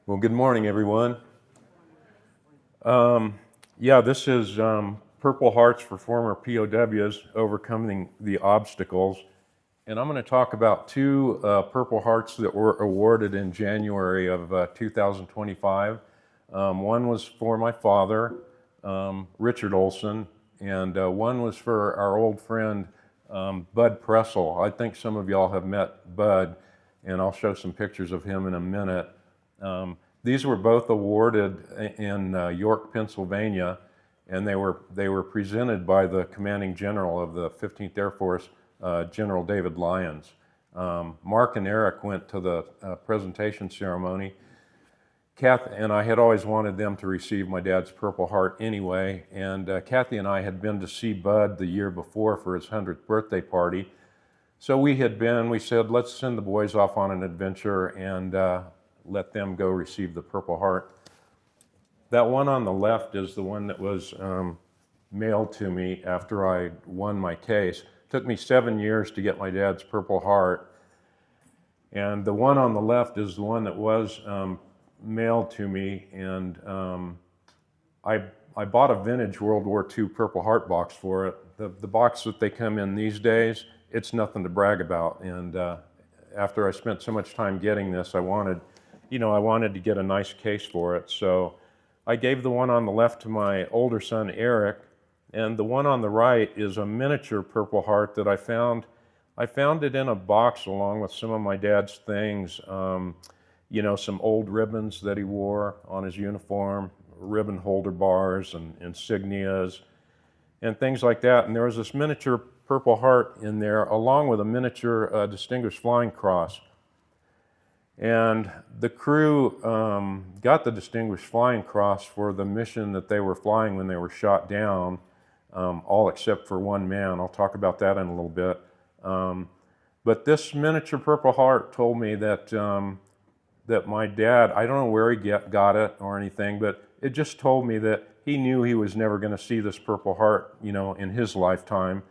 Well, good morning, everyone. Um, yeah, this is Purple Hearts for Former POWs Overcoming the Obstacles. And I'm going to talk about two Purple Hearts that were awarded in January of 2025. One was for my father, Richard Olson, and one was for our old friend, Bud Pressel. I think some of y'all have met Bud, and I'll show some pictures of him in a minute. These were both awarded in York, Pennsylvania, and they were presented by the commanding general of the 15th Air Force, General David Lyons. Mark and Eric went to the presentation ceremony. Kath and I had always wanted them to receive my dad's Purple Heart anyway, and Kathy and I had been to see Bud the year before for his 100th birthday party. So we said, let's send the boys off on an adventure and let them go receive the Purple Heart. That one on the left is the one that was mailed to me after I won my case. It took me 7 years to get my dad's Purple Heart. And the one on the left is the one that was mailed to me, and I bought a vintage World War II Purple Heart box for it. The box that they come in these days, it's nothing to brag about. And after I spent so much time getting this, I wanted to get a nice case for it. So I gave the one on the left to my older son, Eric, and the one on the right is a miniature Purple Heart that I found. I found it in a box along with some of my dad's things, some old ribbons that he wore on his uniform, ribbon holder bars and insignias and things like that. And there was this miniature Purple Heart in there along with a miniature Distinguished Flying Cross. And the crew got the Distinguished Flying Cross for the mission that they were flying when they were shot down, all except for one man. I'll talk about that in a little bit. But this miniature Purple Heart told me that my dad, I don't know where he got it or anything, but it just told me that he knew he was never going to see this Purple Heart, in his lifetime.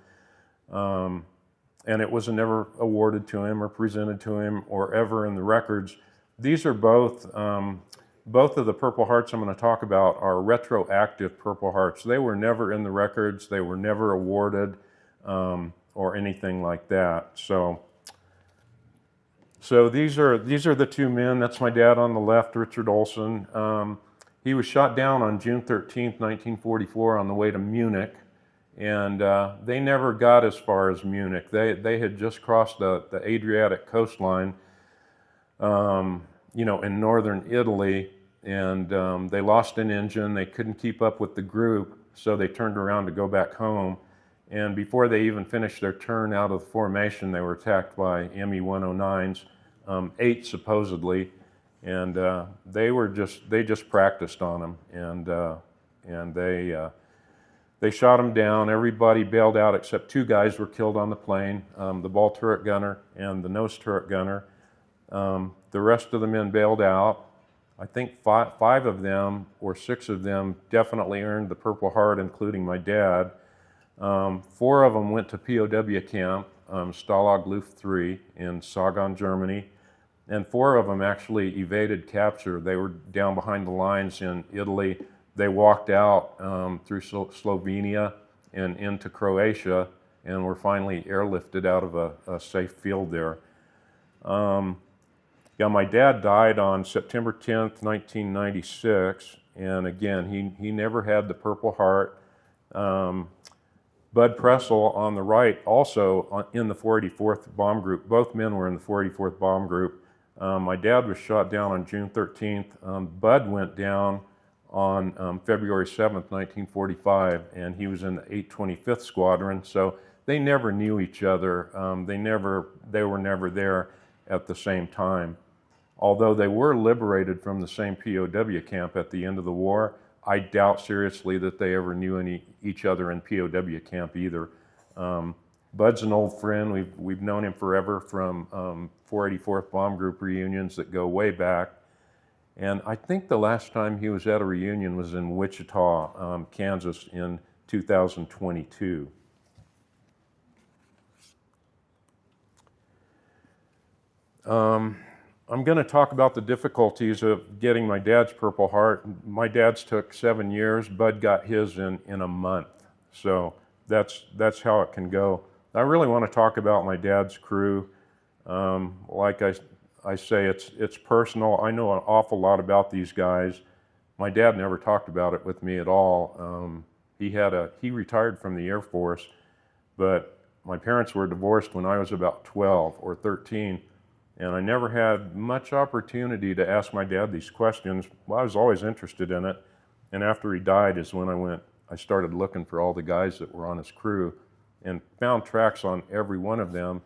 And it was never awarded to him or presented to him or ever in the records. These are both of the Purple Hearts I'm going to talk about are retroactive Purple Hearts. They were never in the records. They were never awarded or anything like that. So these are the two men. That's my dad on the left, Richard Olson. He was shot down on June 13th, 1944 on the way to Munich. And they never got as far as Munich. They had just crossed the Adriatic coastline, in northern Italy, and they lost an engine. They couldn't keep up with the group, so they turned around to go back home. And before they even finished their turn out of the formation, they were attacked by Me-109s, 8 supposedly, and they just practiced on them, and they shot them down. Everybody bailed out except 2 guys were killed on the plane, the ball turret gunner and the nose turret gunner. The rest of the men bailed out. I think 5 of them or 6 of them definitely earned the Purple Heart, including my dad. 4 of them went to POW camp, Stalag Luft 3 in Sagan, Germany. And 4 of them actually evaded capture. They were down behind the lines in Italy. They walked out through Slovenia and into Croatia and were finally airlifted out of a safe field there. My dad died on September 10th, 1996, and again, he never had the Purple Heart. Bud Pressel on the right, also in the 484th Bomb Group. Both men were in the 484th Bomb Group. My dad was shot down on June 13th. Bud went down on February 7th, 1945, and he was in the 825th Squadron, so they never knew each other. They were never there at the same time. Although they were liberated from the same POW camp at the end of the war, I doubt seriously that they ever knew each other in POW camp either. Bud's an old friend. We've known him forever from 484th Bomb Group reunions that go way back. And I think the last time he was at a reunion was in Wichita, Kansas in 2022. I'm going to talk about the difficulties of getting my dad's Purple Heart. My dad's took 7 years. Bud got his in a month. So that's how it can go. I really want to talk about my dad's crew. Like I say, it's personal. I know an awful lot about these guys. My dad never talked about it with me at all. He retired from the Air Force, but my parents were divorced when I was about 12 or 13, and I never had much opportunity to ask my dad these questions. Well, I was always interested in it, and after he died is when I started looking for all the guys that were on his crew and found tracks on every one of them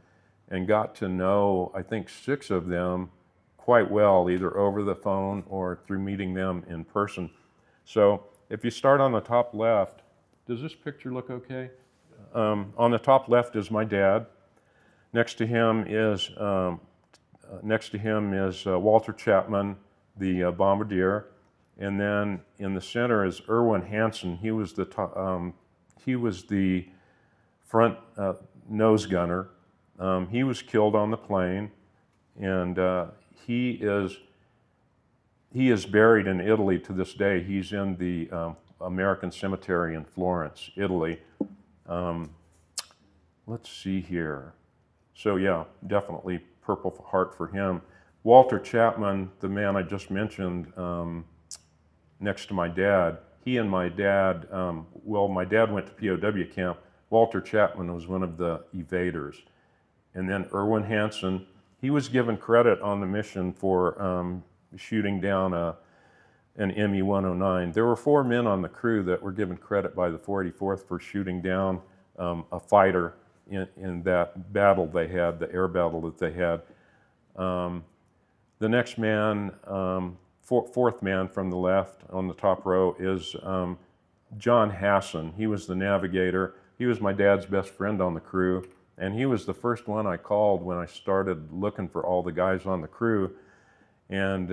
and got to know, I think, 6 of them quite well, either over the phone or through meeting them in person. So if you start on the top left, does this picture look okay? On the top left is my dad. Next to him is Walter Chapman, the bombardier, and then in the center is Erwin Hansen. He was the front nose gunner. He was killed on the plane, and he is buried in Italy to this day. He's in the American Cemetery in Florence, Italy. Let's see here. So yeah, definitely Purple Heart for him. Walter Chapman, the man I just mentioned, next to my dad, he and my dad, my dad went to POW camp. Walter Chapman was one of the evaders. And then Erwin Hansen, he was given credit on the mission for shooting down an ME-109. There were 4 men on the crew that were given credit by the 484th for shooting down a fighter in that battle they had, the air battle that they had. The next man, fourth man from the left on the top row is John Hassan. He was the navigator. He was my dad's best friend on the crew, and he was the first one I called when I started looking for all the guys on the crew. And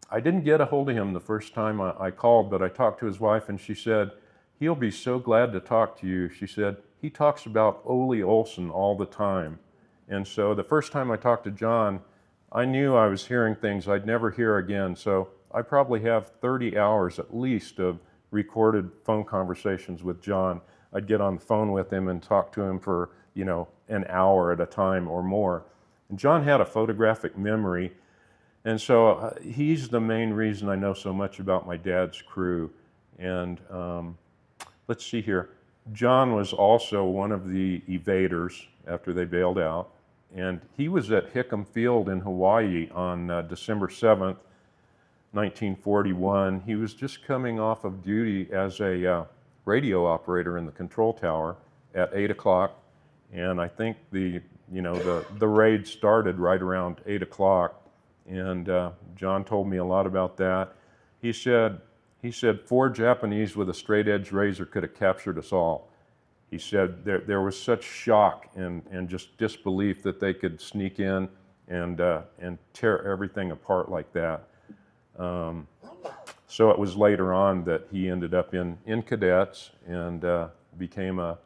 I didn't get a hold of him the first time I called, but I talked to his wife, and she said, "He'll be so glad to talk to you." She said, "He talks about Ole Olson all the time." And so the first time I talked to John, I knew I was hearing things I'd never hear again. So I probably have 30 hours at least of recorded phone conversations with John. I'd get on the phone with him and talk to him for, an hour at a time or more. And John had a photographic memory. And so he's the main reason I know so much about my dad's crew. And let's see here. John was also one of the evaders after they bailed out. And he was at Hickam Field in Hawaii on December 7th, 1941. He was just coming off of duty as a radio operator in the control tower at 8 o'clock. And I think the raid started right around 8 o'clock. And John told me a lot about that. He said 4 Japanese with a straight edge razor could have captured us all. He said there was such shock and just disbelief that they could sneak in and tear everything apart like that. So it was later on that he ended up in cadets and became a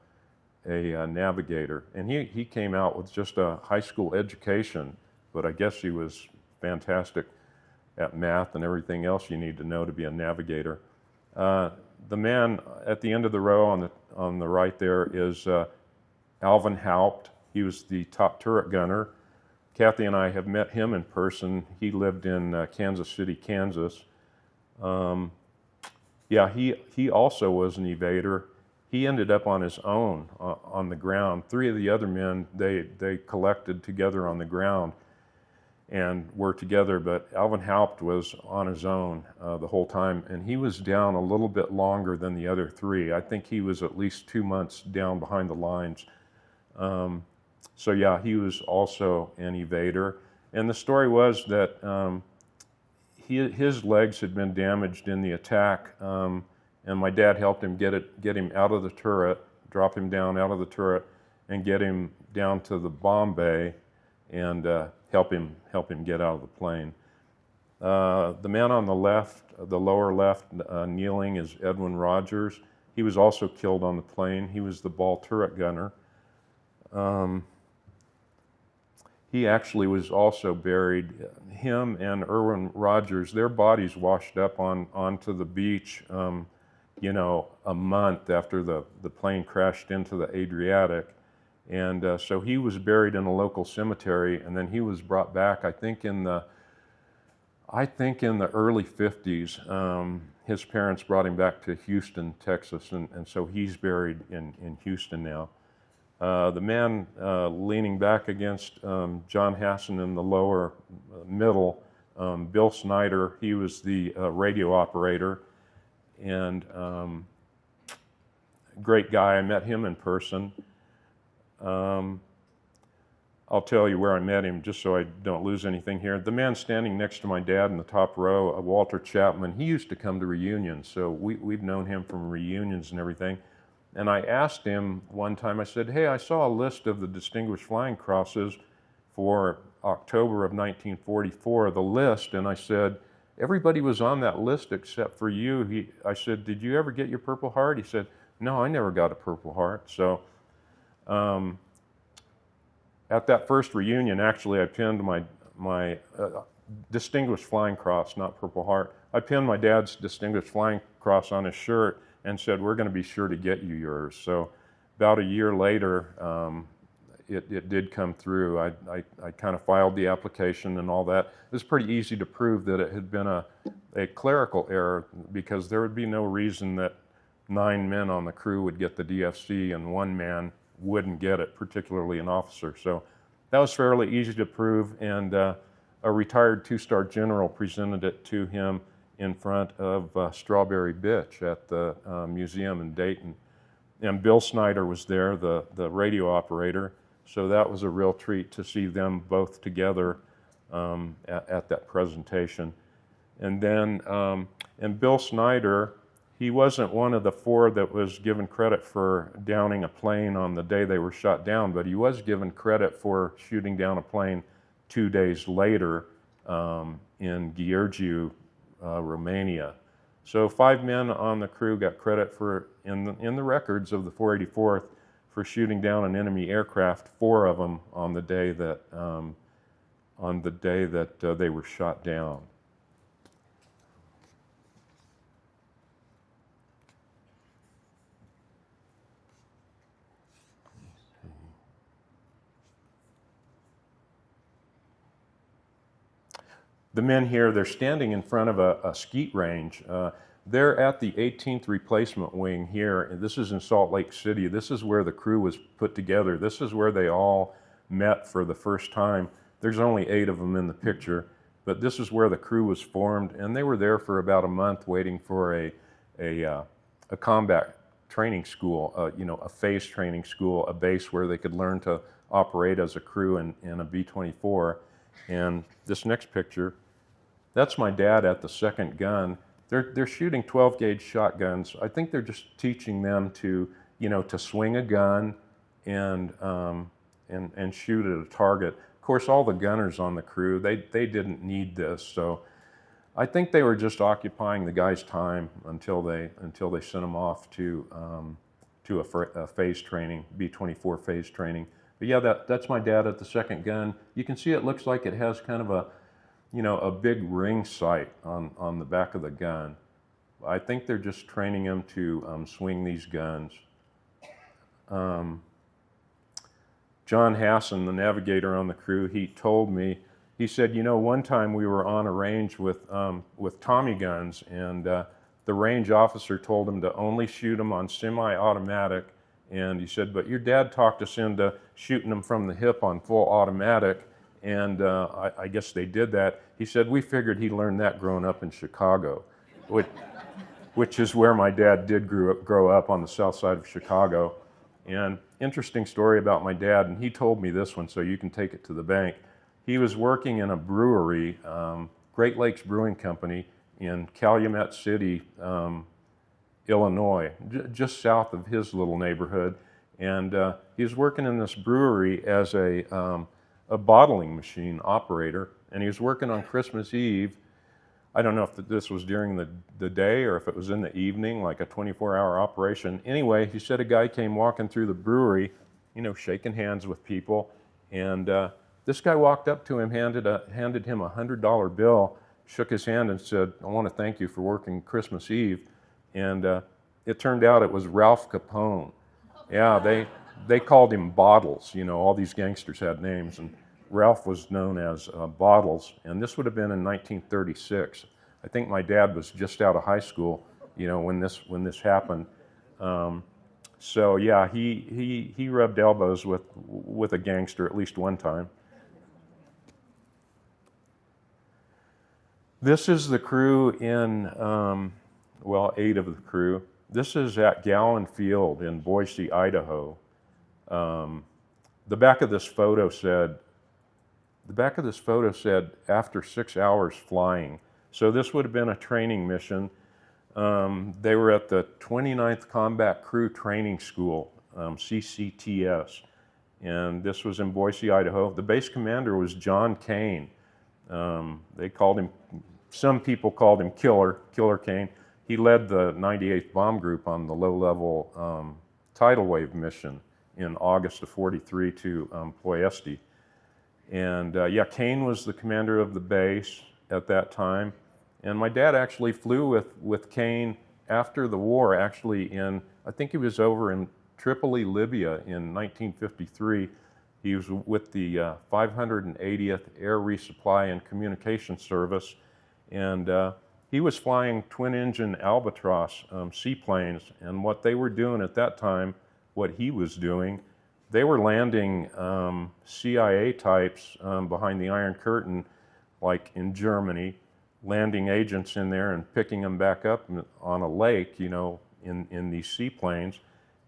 navigator. And he came out with just a high school education, but I guess he was fantastic at math and everything else you need to know to be a navigator. The man at the end of the row on the right there is Alvin Haupt. He was the top turret gunner. Kathy and I have met him in person. He lived in Kansas City, Kansas. He also was an evader. He ended up on his own on the ground. 3 of the other men, they collected together on the ground and were together, but Alvin Haupt was on his own the whole time, and he was down a little bit longer than the other 3. I think he was at least 2 months down behind the lines. He was also an evader. And the story was that his legs had been damaged in the attack, and my dad helped him get him out of the turret, drop him down out of the turret, and get him down to the bomb bay, and help him get out of the plane. The man on the left, the lower left, kneeling, is Edwin Rogers. He was also killed on the plane. He was the ball turret gunner. he actually was also buried. Him and Irwin Rogers, their bodies washed up onto the beach, a month after the plane crashed into the Adriatic. And so he was buried in a local cemetery, and then he was brought back, I think in the early 50s. His parents brought him back to Houston, Texas, and so he's buried in Houston now. The man leaning back against John Hasson in the lower middle, Bill Snyder, he was the radio operator, and great guy. I met him in person. I'll tell you where I met him just so I don't lose anything here. The man standing next to my dad in the top row, Walter Chapman, he used to come to reunions, so we've known him from reunions and everything. And I asked him one time, I said, hey, I saw a list of the Distinguished Flying Crosses for October of 1944, the list, and I said, everybody was on that list except for you. I said, did you ever get your Purple Heart? He said, no, I never got a Purple Heart. So at that first reunion, actually, I pinned my Distinguished Flying Cross, not Purple Heart. I pinned my dad's Distinguished Flying Cross on his shirt and said, we're going to be sure to get you yours. So about a year later, it did come through. I kind of filed the application and all that. It was pretty easy to prove that it had been a clerical error, because there would be no reason that 9 men on the crew would get the DFC and 1 man wouldn't get it, particularly an officer. So that was fairly easy to prove, and a retired 2-star general presented it to him in front of Strawberry Bitch at the museum in Dayton. And Bill Snyder was there, the radio operator, so that was a real treat to see them both together at that presentation. And then, and Bill Snyder, he wasn't one of the 4 that was given credit for downing a plane on the day they were shot down, but he was given credit for shooting down a plane 2 days later in Gheorghiu, Romania. So 5 men on the crew got credit for, in the records of the 484th, for shooting down an enemy aircraft, 4 of them on the day that they were shot down. The men here, they're standing in front of a skeet range. They're at the 18th Replacement Wing here, and this is in Salt Lake City. This is where the crew was put together. This is where they all met for the first time. There's only 8 of them in the picture, but this is where the crew was formed, and they were there for about a month waiting for a combat training school, a phase training school, a base where they could learn to operate as a crew in a B-24. And this next picture, that's my dad at the second gun. They're shooting 12-gauge shotguns. I think they're just teaching them to swing a gun and shoot at a target. Of course, all the gunners on the crew, they didn't need this, so I think they were just occupying the guy's time until they sent him off to a phase training, B-24 phase training. But yeah, that's my dad at the second gun. You can see it looks like it has kind of a big ring sight on the back of the gun. I think they're just training him to swing these guns. John Hasson, the navigator on the crew, he told me, he said, one time we were on a range with Tommy guns, and the range officer told him to only shoot them on semi-automatic. And he said, but your dad talked us into shooting them from the hip on full automatic, and I guess they did that. He said, we figured he learned that growing up in Chicago, which is where my dad did grow up on the south side of Chicago. And interesting story about my dad, and he told me this one, so you can take it to the bank. He was working in a brewery, Great Lakes Brewing Company in Calumet City, Illinois, just south of his little neighborhood, and he was working in this brewery as a bottling machine operator, and he was working on Christmas Eve. I don't know if this was during the day or if it was in the evening, like a 24-hour operation. Anyway, he said a guy came walking through the brewery, shaking hands with people, and This guy walked up to him, handed him a $100 bill, shook his hand and said, "I want to thank you for working Christmas Eve." And it turned out it was Ralph Capone. Yeah, they called him Bottles. You know, all these gangsters had names, and Ralph was known as Bottles. And this would have been in 1936. I think my dad was just out of high school, you know, when this happened. So yeah, he rubbed elbows with a gangster at least one time. This is the crew in, well, 8 of the crew. This is at Gallon Field in Boise, Idaho. The back of this photo said, after 6 hours flying. So this would have been a training mission. They were at the 29th Combat Crew Training School, CCTS, and this was in Boise, Idaho. The base commander was John Kane. They called him, some people called him Killer Kane. He led the 98th Bomb Group on the low-level tidal wave mission in August of '43 to Ploiesti. And yeah, Kane was the commander of the base at that time. And my dad actually flew with Kane after the war, actually I think he was over in Tripoli, Libya in 1953. He was with the 580th Air Resupply and Communication Service, and he was flying twin-engine Albatross seaplanes, and what they were doing at that time, what he was doing, they were landing CIA types behind the Iron Curtain, like in Germany, landing agents in there and picking them back up on a lake, you know, in these seaplanes.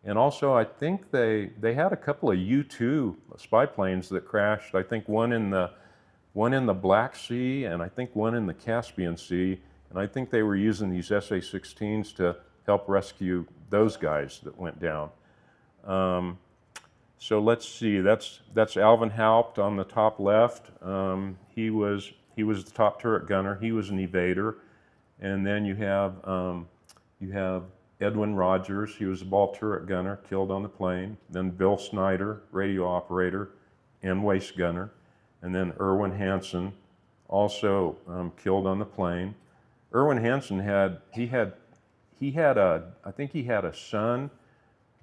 And also, I think they had a couple of U-2 spy planes that crashed. I think one in the Black Sea, and I think one in the Caspian Sea. And I think they were using these SA-16s to help rescue those guys that went down. So let's see. That's Alvin Haupt on the top left. He was the top turret gunner. He was an evader. And then you have Edwin Rogers. He was a ball turret gunner, killed on the plane. Then Bill Snyder, radio operator and waist gunner. And then Erwin Hansen, also killed on the plane. Erwin Hansen I think he had a son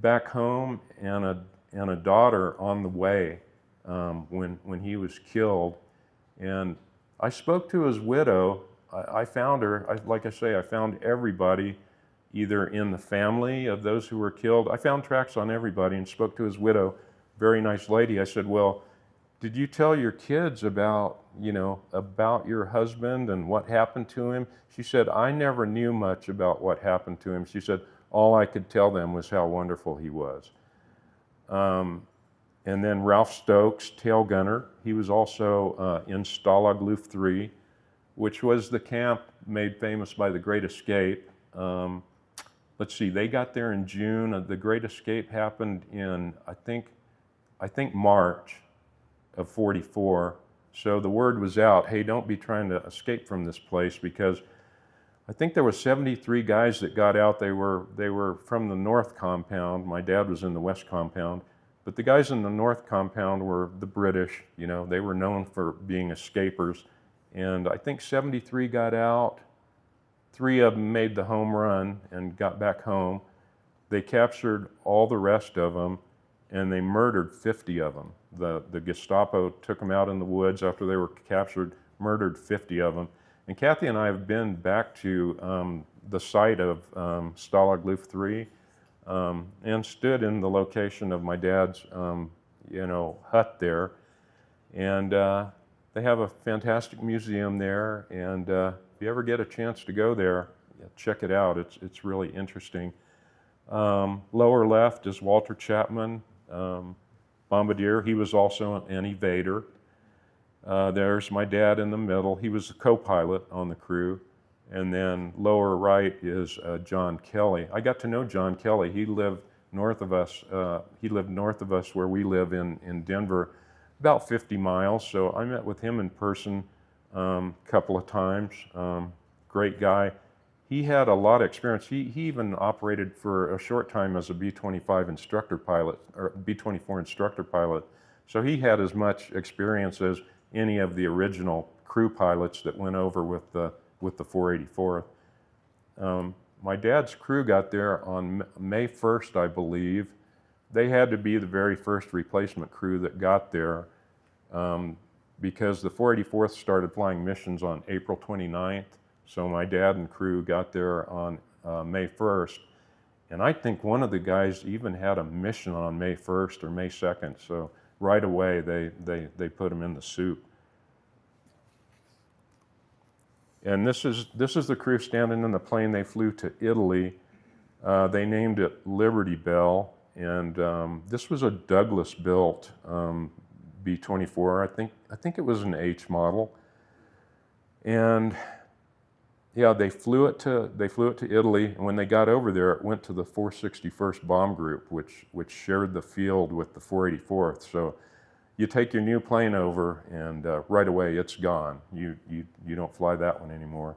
back home and a daughter on the way when he was killed. And I spoke to his widow. I found her. Like I say, I found everybody, either in the family of those who were killed. I found tracks on everybody and spoke to his widow, very nice lady. I said, "Well, did you tell your kids about your husband and what happened to him?" She said, "I never knew much about what happened to him." She said, "All I could tell them was how wonderful he was." And then Ralph Stokes, tail gunner. He was also in Stalag Luft 3, which was the camp made famous by the Great Escape. Let's see, they got there in June. The Great Escape happened in, I think March of '44. So the word was out, hey, don't be trying to escape from this place, because I think there were 73 guys that got out. They were from the North Compound. My dad was in the West Compound. But the guys in the North Compound were the British. They were known for being escapers. And I think 73 got out. 3 of them made the home run and got back home. They captured all the rest of them, and they murdered 50 of them. The Gestapo took them out in the woods after they were captured, murdered 50 of them. And Kathy and I have been back to the site of Stalag Luft 3 and stood in the location of my dad's hut there. And they have a fantastic museum there, and if you ever get a chance to go there, check it out. It's really interesting. Lower left is Walter Chapman, bombardier. He was also an evader. There's my dad in the middle. He was the co-pilot on the crew. And then lower right is John Kelly. I got to know John Kelly. He lived north of us. Where we live in Denver, about 50 miles. So I met with him in person a couple of times. Great guy. He had a lot of experience. He even operated for a short time as a B-25 instructor pilot, or B-24 instructor pilot. So he had as much experience as any of the original crew pilots that went over with the 484th. My dad's crew got there on May 1st, I believe. They had to be the very first replacement crew that got there because the 484th started flying missions on April 29th. So my dad and crew got there on May 1st. And I think one of the guys even had a mission on May 1st or May 2nd. So right away they put him in the soup. And this is the crew standing in the plane. They flew to Italy. They named it Liberty Bell, and this was a Douglas-built B-24. I think it was an H model. And yeah, they flew it to Italy. And when they got over there, it went to the 461st Bomb Group, which shared the field with the 484th. So you take your new plane over, and right away it's gone. You don't fly that one anymore.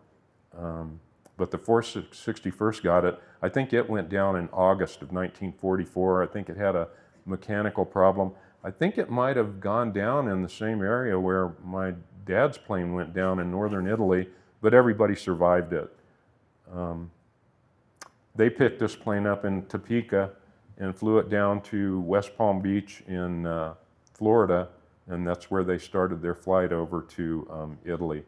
But the 461st got it. I think it went down in August of 1944. I think it had a mechanical problem. I think it might have gone down in the same area where my dad's plane went down in northern Italy, but everybody survived it. They picked this plane up in Topeka and flew it down to West Palm Beach in Florida, and that's where they started their flight over to Italy.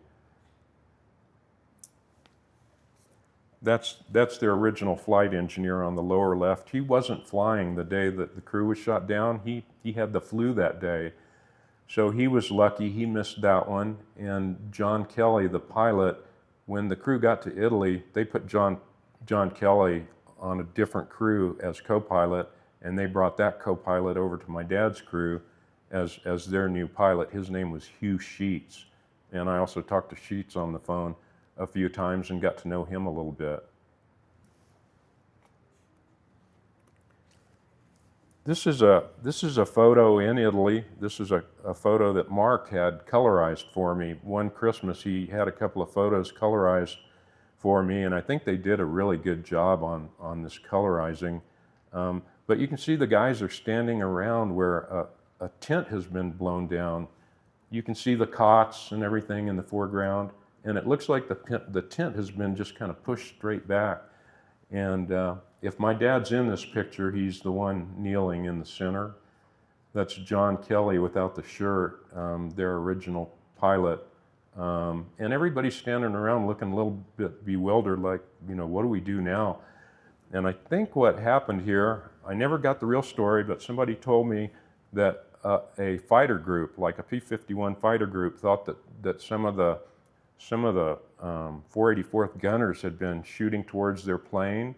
That's their original flight engineer on the lower left. He wasn't flying the day that the crew was shot down. He had the flu that day. So he was lucky, he missed that one. And John Kelly, the pilot, when the crew got to Italy, they put John Kelly on a different crew as co-pilot, and they brought that co-pilot over to my dad's crew as their new pilot. His name was Hugh Sheets. And I also talked to Sheets on the phone a few times and got to know him a little bit. This is a photo in Italy. This is a photo that Mark had colorized for me. One Christmas he had a couple of photos colorized for me, and I think they did a really good job on this colorizing. But you can see the guys are standing around where a tent has been blown down. You can see the cots and everything in the foreground, and it looks like the tent has been just kind of pushed straight back. And if my dad's in this picture, he's the one kneeling in the center. That's John Kelly without the shirt, their original pilot. And everybody's standing around looking a little bit bewildered, like, what do we do now? And I think what happened here, I never got the real story, but somebody told me that a fighter group, like a P-51 fighter group, thought that some of the 484th gunners had been shooting towards their plane,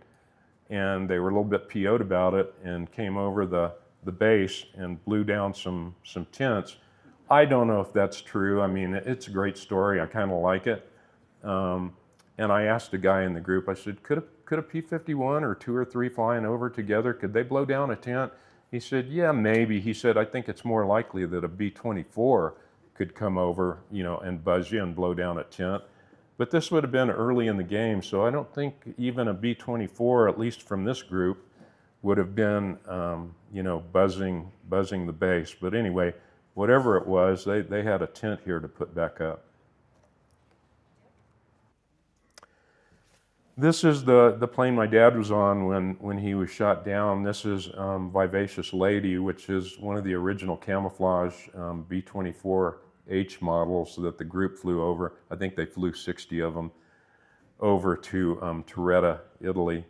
and they were a little bit PO'd about it and came over the base and blew down some tents. I don't know if that's true. I mean, it's a great story. I kind of like it. And I asked a guy in the group, I said, could a P-51 or two or three flying over together, could they blow down a tent? He said, yeah, maybe. He said, I think it's more likely that a B-24 could come over, and buzz you and blow down a tent. But this would have been early in the game, so I don't think even a B-24, at least from this group, would have been, buzzing the base. But anyway, whatever it was, they had a tent here to put back up. This is the plane my dad was on when he was shot down. This is Vivacious Lady, which is one of the original camouflage B-24H models that the group flew over. I think they flew 60 of them over to Torretta, Italy.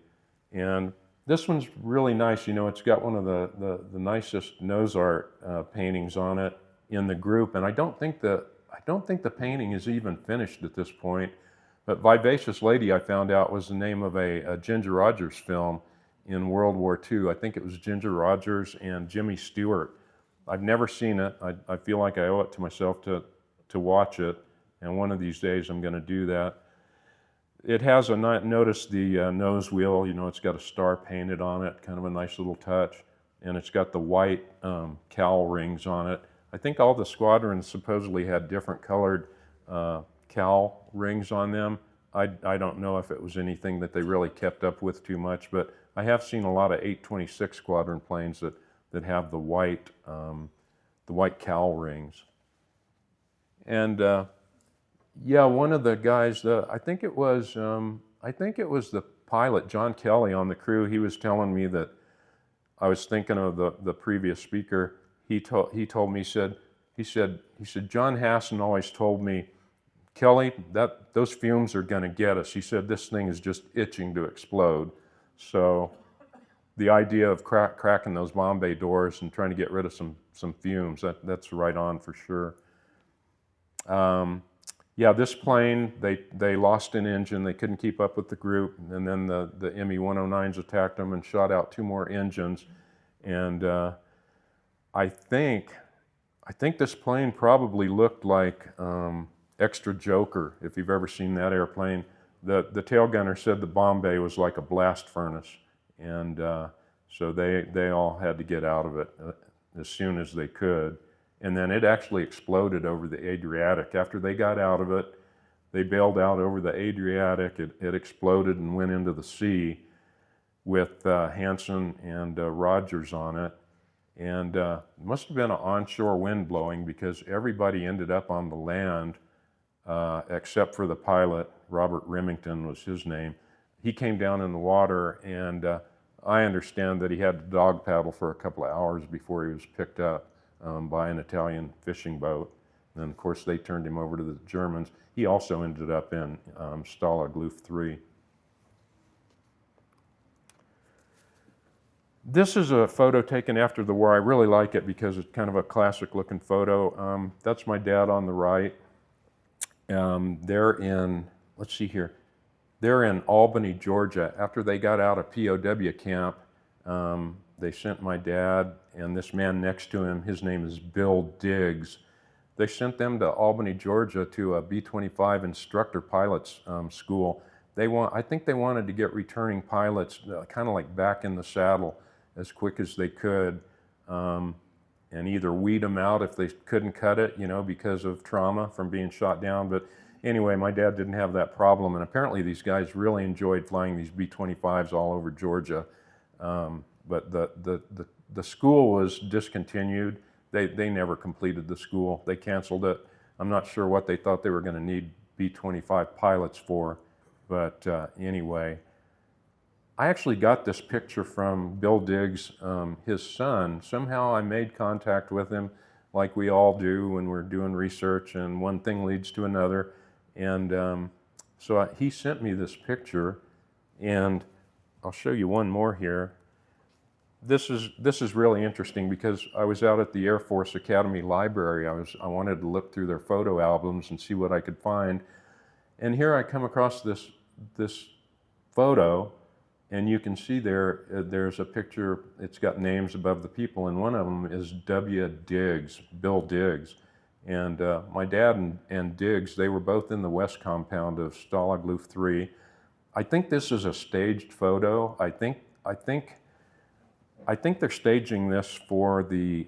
And this one's really nice. It's got one of the nicest nose art paintings on it in the group. And I don't think the painting is even finished at this point. But Vivacious Lady, I found out, was the name of a Ginger Rogers film in World War II. I think it was Ginger Rogers and Jimmy Stewart. I've never seen it. I feel like I owe it to myself to watch it, and one of these days I'm going to do that. It has notice the nose wheel, it's got a star painted on it, kind of a nice little touch, and it's got the white cowl rings on it. I think all the squadrons supposedly had different colored cowl rings on them. I don't know if it was anything that they really kept up with too much, but I have seen a lot of 826 squadron planes that have the white the white cowl rings. And yeah, one of the guys, I think it was the pilot, John Kelly, on the crew. He was telling me that I was thinking of the previous speaker. He told me, he said, John Hassan always told me, Kelly, those fumes are going to get us. He said, this thing is just itching to explode. So the idea of cracking those bomb bay doors and trying to get rid of some fumes, that's right on for sure. Yeah, this plane, they lost an engine. They couldn't keep up with the group, and then the ME-109s attacked them and shot out 2 more engines. And I think this plane probably looked like Extra Joker, if you've ever seen that airplane. The tail gunner said the bomb bay was like a blast furnace, and so they all had to get out of it as soon as they could. And then it actually exploded over the Adriatic. After they got out of it, they bailed out over the Adriatic. It exploded and went into the sea with Hansen and Rogers on it. And it must have been an onshore wind blowing, because everybody ended up on the land except for the pilot. Robert Remington was his name. He came down in the water, and I understand that he had to dog paddle for a couple of hours before he was picked up by an Italian fishing boat. And then, of course, they turned him over to the Germans. He also ended up in Stalag Luft 3. This is a photo taken after the war. I really like it because it's kind of a classic looking photo. That's my dad on the right. They're in, let's see here, they're in Albany, Georgia. After they got out of POW camp, they sent my dad and this man next to him, his name is Bill Diggs. They sent them to Albany, Georgia to a B-25 instructor pilots school. I think they wanted to get returning pilots kind of like back in the saddle as quick as they could, and either weed them out if they couldn't cut it, because of trauma from being shot down. But anyway, my dad didn't have that problem, and apparently these guys really enjoyed flying these B-25s all over Georgia. But the school was discontinued. They never completed the school. They canceled it. I'm not sure what they thought they were going to need B-25 pilots for, but anyway. I actually got this picture from Bill Diggs, his son. Somehow I made contact with him, like we all do when we're doing research, and one thing leads to another. And so he sent me this picture, and I'll show you one more here. This is really interesting because I was out at the Air Force Academy Library. I wanted to look through their photo albums and see what I could find. And here I come across this photo. And you can see there's a picture, it's got names above the people, and one of them is W. Diggs, Bill Diggs. And my dad and Diggs, they were both in the west compound of Stalag Luft 3. I think this is a staged photo. I think they're staging this for the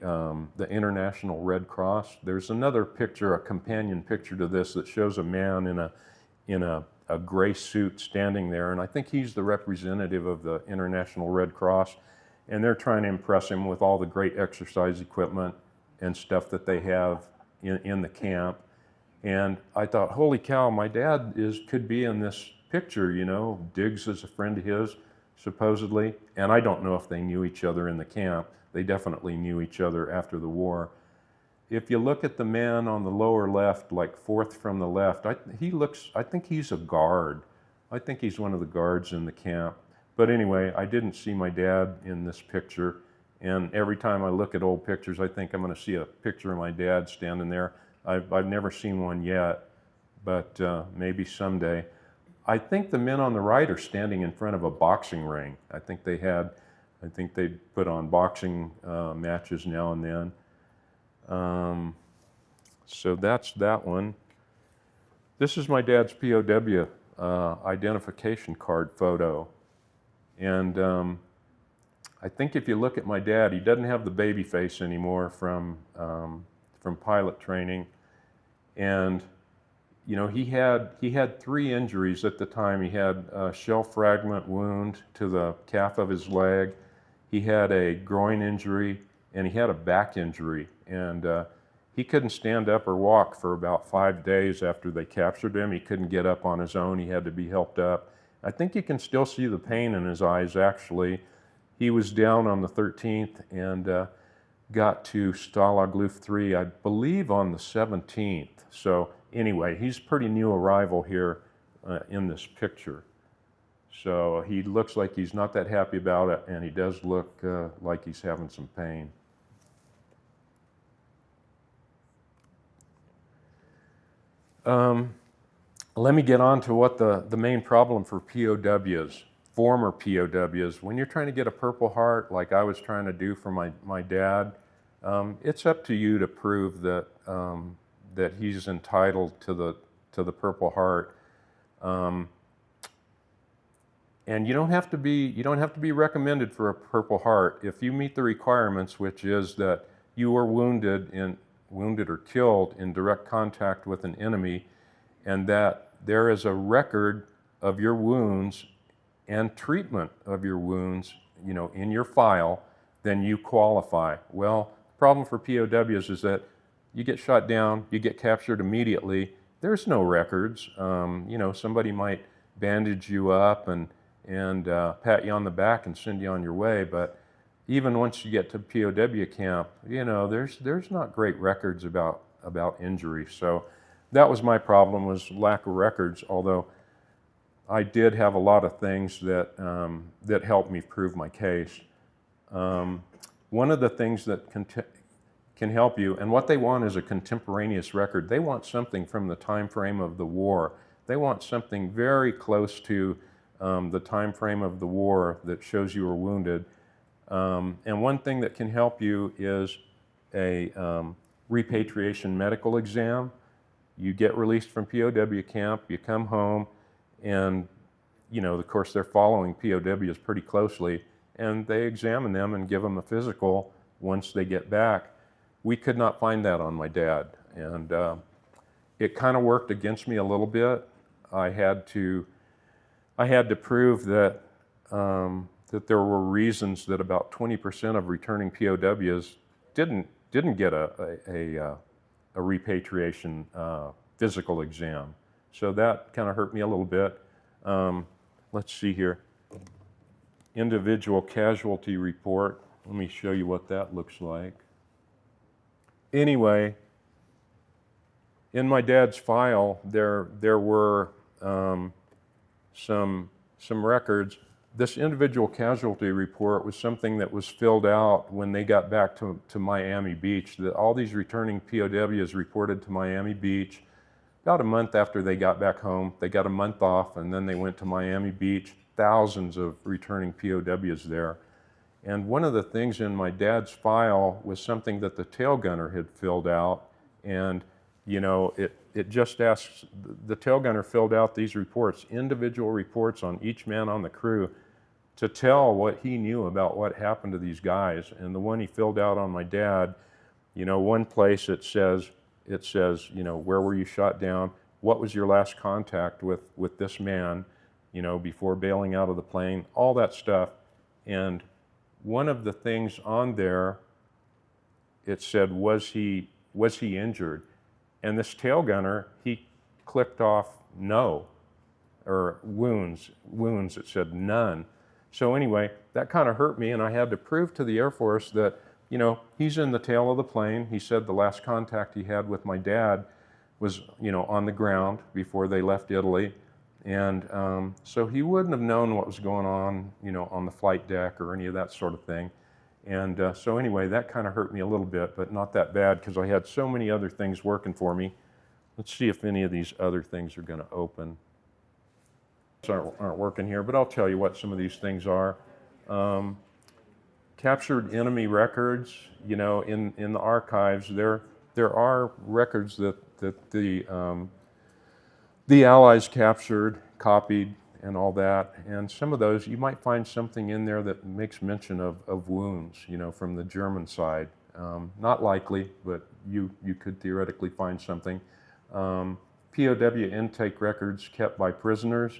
International Red Cross. There's another picture, a companion picture to this, that shows a man in a gray suit standing there, and I think he's the representative of the International Red Cross, and they're trying to impress him with all the great exercise equipment and stuff that they have in the camp. And I thought, holy cow, my dad could be in this picture, Diggs is a friend of his, supposedly, and I don't know if they knew each other in the camp. They definitely knew each other after the war. If you look at the man on the lower left, like fourth from the left, I think he's a guard. I think he's one of the guards in the camp. But anyway, I didn't see my dad in this picture. And every time I look at old pictures, I think I'm going to see a picture of my dad standing there. I've never seen one yet, but maybe someday. I think the men on the right are standing in front of a boxing ring. I think they put on boxing matches now and then. So that's that one. This is my dad's POW identification card photo. And I think if you look at my dad, he doesn't have the baby face anymore from pilot training. And he had 3 injuries at the time. He had a shell fragment wound to the calf of his leg. He had a groin injury, and he had a back injury, and he couldn't stand up or walk for about 5 days after they captured him. He couldn't get up on his own. He had to be helped up. I think you can still see the pain in his eyes, actually. He was down on the 13th and got to Stalag Luft 3, I believe, on the 17th. So anyway, he's a pretty new arrival here in this picture. So he looks like he's not that happy about it, and he does look like he's having some pain. Let me get on to what the main problem for POWs, former POWs. When you're trying to get a Purple Heart, like I was trying to do for my dad, it's up to you to prove that that he's entitled to the Purple Heart. And you don't have to be recommended for a Purple Heart if you meet the requirements, which is that you were wounded or killed in direct contact with an enemy, and that there is a record of your wounds and treatment of your wounds, in your file, then you qualify. Well, the problem for POWs is that you get shot down, you get captured immediately. There's no records. Somebody might bandage you up and pat you on the back and send you on your way, but even once you get to POW camp, there's not great records about injury. So that was my problem, was lack of records, although I did have a lot of things that helped me prove my case. One of the things that can help you, and what they want is a contemporaneous record. They want something from the time frame of the war. They want something very close to the time frame of the war that shows you were wounded. And one thing that can help you is a repatriation medical exam. You get released from POW camp, you come home, and of course they're following POWs pretty closely, and they examine them and give them a physical once they get back. We could not find that on my dad, and it kind of worked against me a little bit. I had to prove that that there were reasons that about 20% of returning POWs didn't get a repatriation physical exam. So that kind of hurt me a little bit. Let's see here. Individual casualty report. Let me show you what that looks like. Anyway, in my dad's file, there were some records. This individual casualty report was something that was filled out when they got back to Miami Beach. That all these returning POWs reported to Miami Beach. About a month after they got back home, they got a month off, and then they went to Miami Beach. Thousands of returning POWs there. And one of the things in my dad's file was something that the tail gunner had filled out, and it just asks, the tail gunner filled out these reports, individual reports on each man on the crew, to tell what he knew about what happened to these guys. And the one he filled out on my dad, one place it says, where were you shot down? What was your last contact with this man, before bailing out of the plane? All that stuff. And one of the things on there, it said, was he injured? And this tail gunner, he clicked off no, or wounds, it said none. So anyway, that kind of hurt me, and I had to prove to the Air Force that, he's in the tail of the plane. He said the last contact he had with my dad was, on the ground before they left Italy. And so he wouldn't have known what was going on, on the flight deck or any of that sort of thing. And so anyway, that kind of hurt me a little bit, but not that bad because I had so many other things working for me. Let's see if any of these other things are going to open. Aren't working here, but I'll tell you what some of these things are. Captured enemy records, in the archives, there are records that the Allies captured, copied, and all that. And some of those, you might find something in there that makes mention of wounds, from the German side. Not likely, but you could theoretically find something. POW intake records kept by prisoners.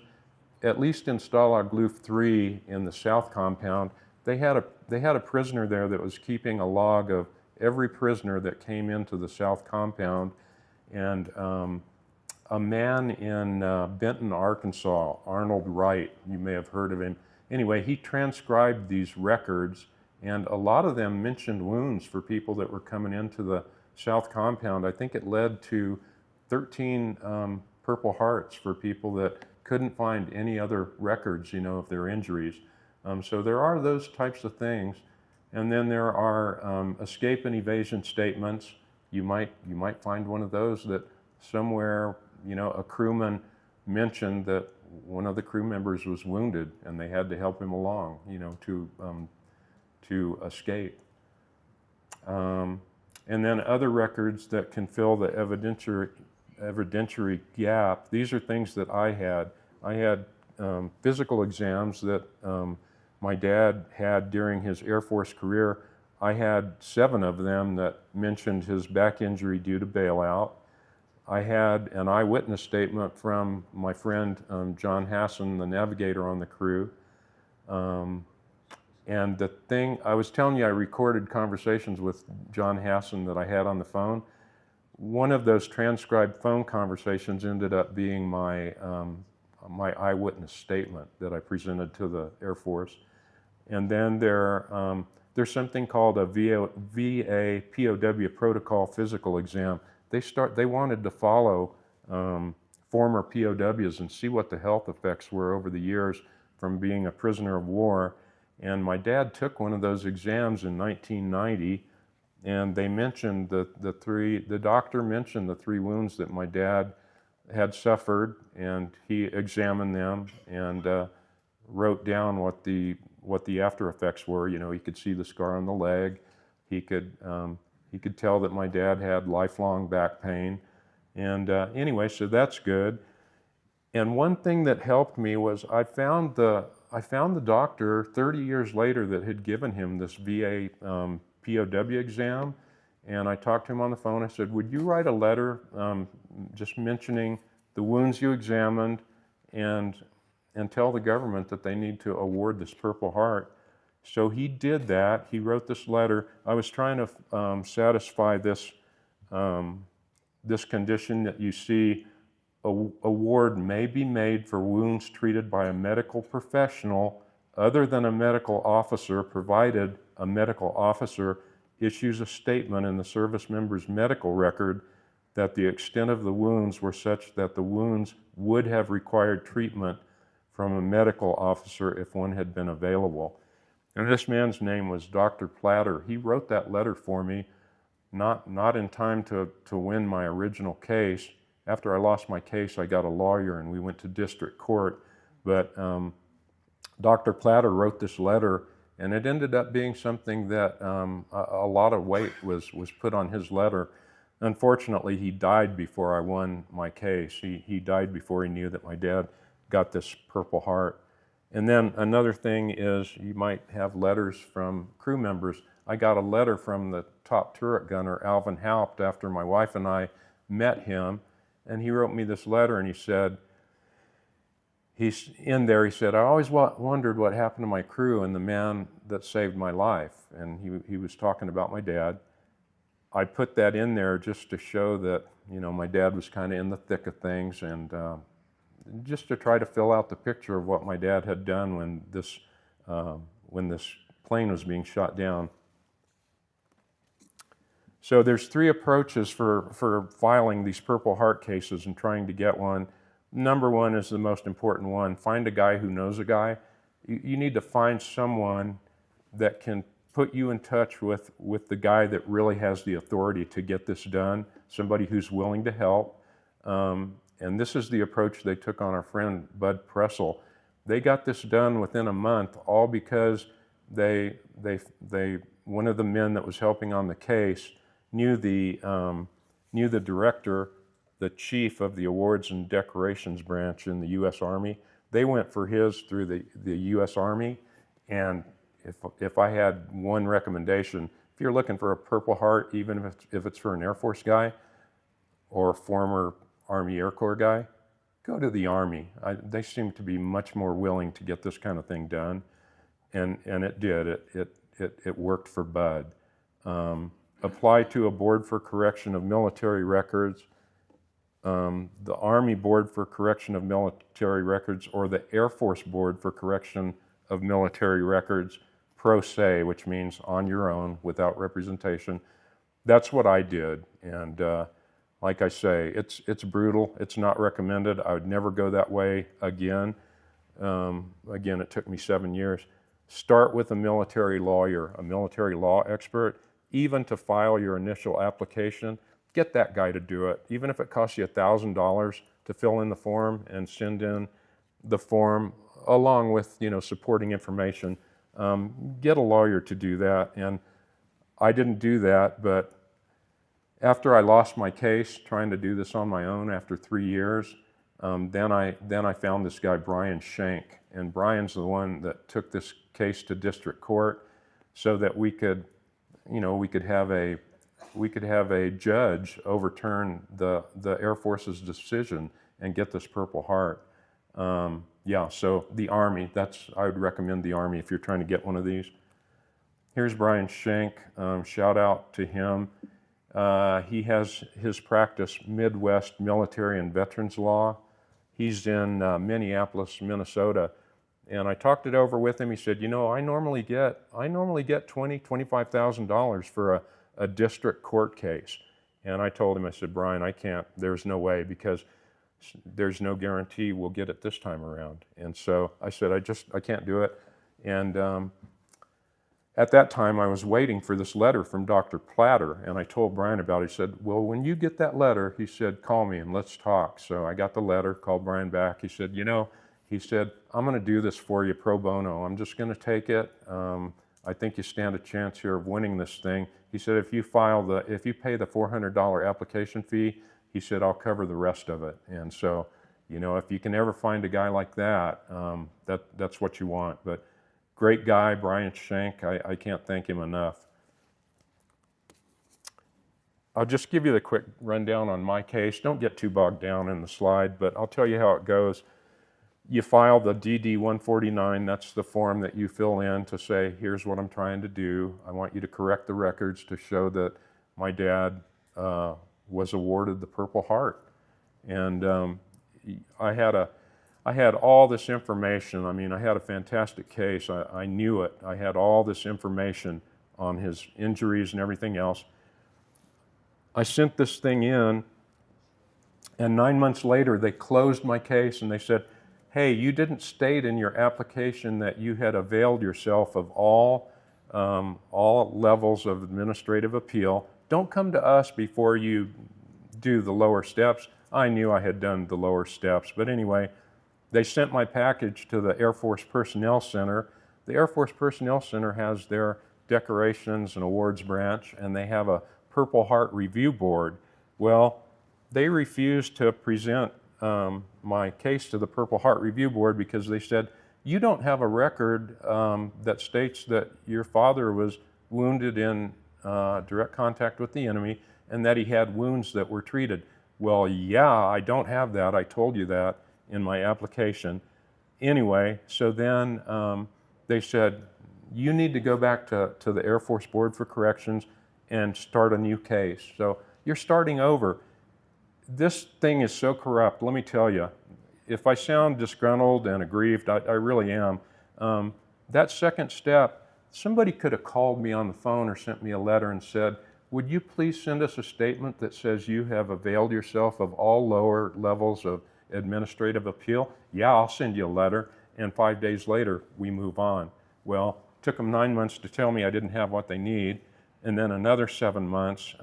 At least in Stalag Luft 3 in the South Compound, they had a prisoner there that was keeping a log of every prisoner that came into the South Compound, and a man in Benton, Arkansas, Arnold Wright, you may have heard of him. Anyway, he transcribed these records, and a lot of them mentioned wounds for people that were coming into the South Compound. I think it led to 13 Purple Hearts for people that couldn't find any other records, of their injuries. So there are those types of things. And then there are escape and evasion statements. You might find one of those that somewhere, a crewman mentioned that one of the crew members was wounded and they had to help him along, to escape. And then other records that can fill the evidentiary gap. These are things that I had. I had physical exams that my dad had during his Air Force career. I had 7 of them that mentioned his back injury due to bailout. I had an eyewitness statement from my friend John Hassan, the navigator on the crew. And the thing, I was telling you, I recorded conversations with John Hassan that I had on the phone. One of those transcribed phone conversations ended up being my eyewitness statement that I presented to the Air Force. And then there's something called a VA POW protocol physical exam. They wanted to follow former POWs and see what the health effects were over the years from being a prisoner of war. And my dad took one of those exams in 1990, and they mentioned the doctor mentioned the 3 wounds that my dad had suffered, and he examined them and wrote down what the after effects were. He could see the scar on the leg. He could tell that my dad had lifelong back pain. And anyway, so that's good. And one thing that helped me was I found the doctor 30 years later that had given him this VA POW exam. And I talked to him on the phone. I said, would you write a letter just mentioning the wounds you examined and tell the government that they need to award this Purple Heart? So he did that. He wrote this letter. I was trying to satisfy this condition that you see. Award may be made for wounds treated by a medical professional other than a medical officer, provided a medical officer issues a statement in the service member's medical record that the extent of the wounds were such that the wounds would have required treatment from a medical officer if one had been available. And this man's name was Dr. Platter. He wrote that letter for me, not in time to win my original case. After I lost my case, I got a lawyer and we went to district court. But Dr. Platter wrote this letter, and it ended up being something that a lot of weight was put on his letter. Unfortunately, he died before I won my case. He died before he knew that my dad got this Purple Heart. And then another thing is you might have letters from crew members. I got a letter from the top turret gunner, Alvin Haupt, after my wife and I met him. And he wrote me this letter, and he said, he said, I always wondered what happened to my crew and the man that saved my life. And he was talking about my dad. I put that in there just to show that, my dad was kind of in the thick of things, and just to try to fill out the picture of what my dad had done when this plane was being shot down. So there's 3 approaches for filing these Purple Heart cases and trying to get one. Number 1 is the most important one. Find a guy who knows a guy. You need to find someone that can put you in touch with the guy that really has the authority to get this done, somebody who's willing to help. And this is the approach they took on our friend Bud Pressel. They got this done within a month, all because one of the men that was helping on the case knew the director, the chief of the Awards and Decorations branch in the U.S. Army. They went for his through the U.S. Army, and if I had one recommendation, if you're looking for a Purple Heart, even if it's for an Air Force guy or a former Army Air Corps guy, go to the Army. They seem to be much more willing to get this kind of thing done. and it did. It worked for Bud. Apply to a board for correction of military records, the Army Board for Correction of Military Records, or the Air Force Board for Correction of Military Records, pro se, which means on your own without representation. That's what I did, and like I say, it's brutal. It's not recommended. I would never go that way again. Again, it took me 7 years. Start with a military lawyer, a military law expert. Even to file your initial application, get that guy to do it. Even if it costs you $1,000 to fill in the form and send in the form along with, supporting information, get a lawyer to do that. And I didn't do that, but after I lost my case trying to do this on my own after 3 years, then I found this guy, Brian Shank. And Brian's the one that took this case to district court so that we could have a judge overturn the Air Force's decision and get this Purple Heart. So the Army, I would recommend the Army if you're trying to get one of these. Here's Brian Shank, shout out to him. He has his practice, Midwest Military and Veterans Law. He's in Minneapolis, Minnesota. And I talked it over with him. He said, I normally get $25,000 for a district court case. And I told him, I said, Brian, I can't, there's no way, because there's no guarantee we'll get it this time around. And so I said, I can't do it. And at that time, I was waiting for this letter from Dr. Platter, and I told Brian about it. He said, well, when you get that letter, he said, call me and let's talk. So I got the letter, called Brian back. He said, I'm going to do this for you pro bono. I'm just going to take it. I think you stand a chance here of winning this thing. He said, if you pay the $400 application fee, he said, I'll cover the rest of it. And so, if you can ever find a guy like that, that's what you want. But great guy, Brian Shank. I can't thank him enough. I'll just give you the quick rundown on my case. Don't get too bogged down in the slide, but I'll tell you how it goes. You file the DD-149, that's the form that you fill in to say, here's what I'm trying to do. I want you to correct the records to show that my dad was awarded the Purple Heart. And I had all this information. I mean, I had a fantastic case. I knew it. I had all this information on his injuries and everything else. I sent this thing in, and 9 months later, they closed my case, and they said, hey, you didn't state in your application that you had availed yourself of all levels of administrative appeal. Don't come to us before you do the lower steps. I knew I had done the lower steps, but anyway, they sent my package to the Air Force Personnel Center. The Air Force Personnel Center has their decorations and awards branch, and they have a Purple Heart Review Board. Well, they refused to present my case to the Purple Heart Review Board because they said, you don't have a record that states that your father was wounded in direct contact with the enemy and that he had wounds that were treated. Well, yeah, I don't have that. I told you that in my application. Anyway, so then they said, you need to go back to the Air Force Board for Corrections and start a new case. So you're starting over. This thing is so corrupt, let me tell you. If I sound disgruntled and aggrieved, I really am. That second step, somebody could have called me on the phone or sent me a letter and said, would you please send us a statement that says you have availed yourself of all lower levels of administrative appeal? Yeah, I'll send you a letter. And 5 days later, we move on. Well, it took them 9 months to tell me I didn't have what they need, and then another 7 months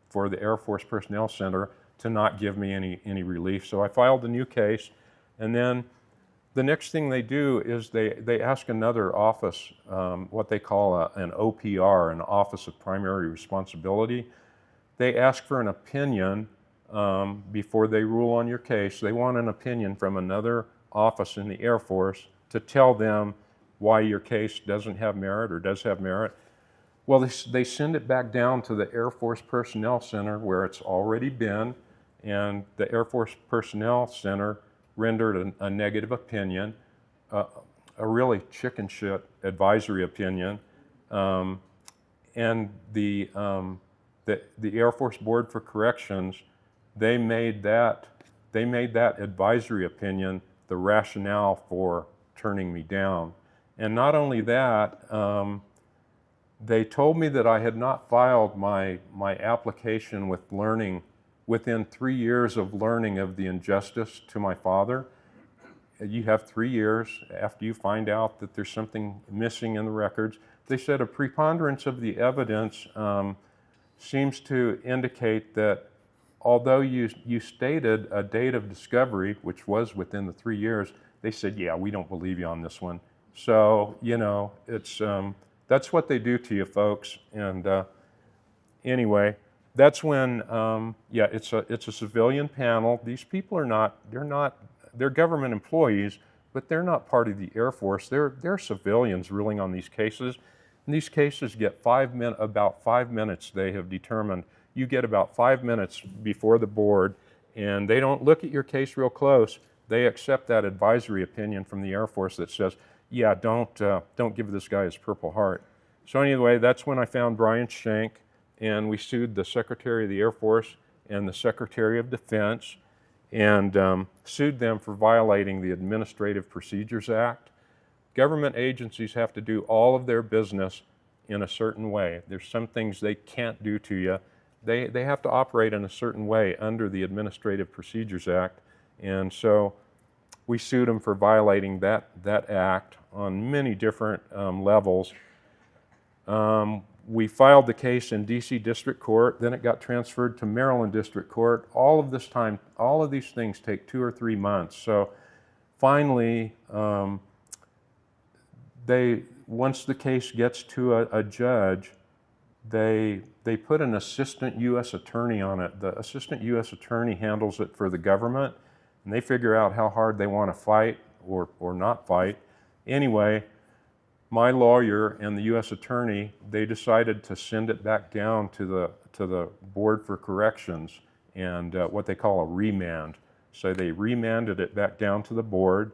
for the Air Force Personnel Center to not give me any relief. So I filed a new case, and then the next thing they do is they ask another office, what they call an OPR, an Office of Primary Responsibility. They ask for an opinion before they rule on your case. They want an opinion from another office in the Air Force to tell them why your case doesn't have merit or does have merit. Well, they send it back down to the Air Force Personnel Center where it's already been, and the Air Force Personnel Center rendered a negative opinion. a really chicken shit advisory opinion, and the Air Force Board for Corrections, they made that advisory opinion the rationale for turning me down. And not only that, they told me that I had not filed my application with learning within 3 years of learning of the injustice to my father. You have 3 years after you find out that there's something missing in the records. They said a preponderance of the evidence seems to indicate that although you stated a date of discovery, which was within the 3 years, they said, yeah, we don't believe you on this one. So, you know, it's, that's what they do to you folks. And anyway, that's when, yeah, it's a civilian panel. These people are they're government employees, but they're not part of the Air Force. They're civilians ruling on these cases. And these cases get about 5 minutes, they have determined. You get about 5 minutes before the board, and they don't look at your case real close. They accept that advisory opinion from the Air Force that says, yeah, don't give this guy his Purple Heart. So anyway, that's when I found Brian Schenck, and we sued the Secretary of the Air Force and the Secretary of Defense, and sued them for violating the Administrative Procedures Act. Government agencies have to do all of their business in a certain way. There's some things they can't do to you. They have to operate in a certain way under the Administrative Procedures Act, and so we sued them for violating that act on many different levels. We filed the case in DC District Court, then it got transferred to Maryland District Court. All of this time, all of these things take 2 or 3 months. So finally, once the case gets to a judge, they put an assistant U.S. attorney on it. The assistant U.S. attorney handles it for the government, and they figure out how hard they want to fight or not fight. Anyway, my lawyer and the U.S. attorney, they decided to send it back down to the Board for Corrections and what they call a remand. So they remanded it back down to the board,